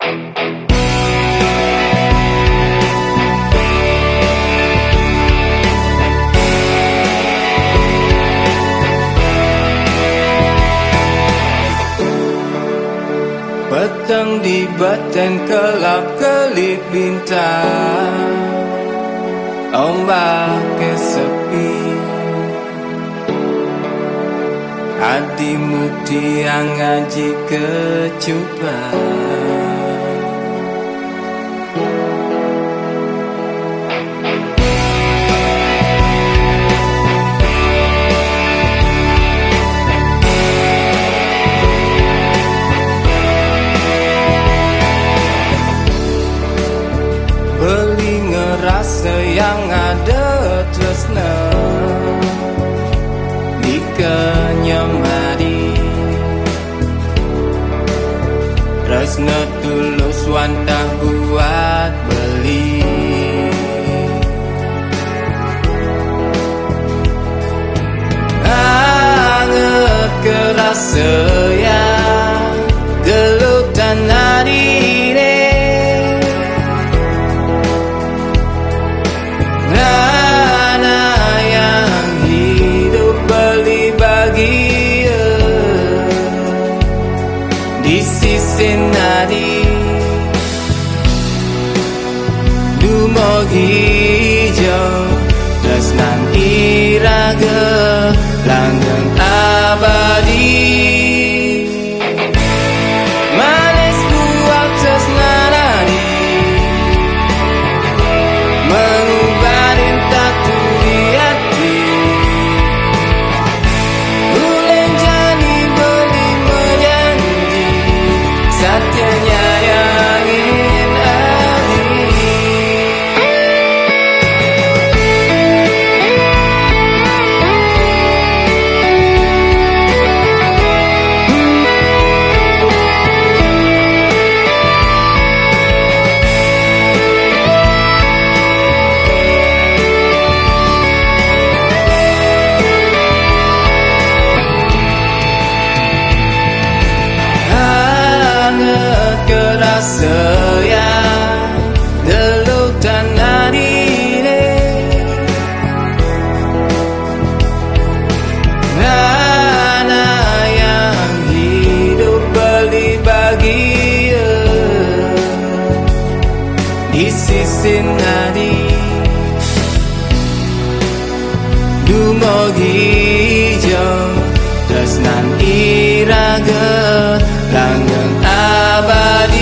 Petang di baten kelap-kelip bintang, ombak kesepi, hatimu tiang ngaji kecupan. Beli ngerasa yang ada tresna di kenyamari, tresna tulus wantah buat beli. Anget kerasa yang gelutan hari ini, di sisi nadi dumogi hijau tresnan iraga langgeng abadi. Manis buat tresnanadi mengubarin tatu di hati, uleng jani beli menyanyi satyanya yang ingin adi. Kerasa yang gelutan hari ini, mana yang hidup beli bahagia di sisi nadi dumogi hijau tresnan iraga langgeng abadi.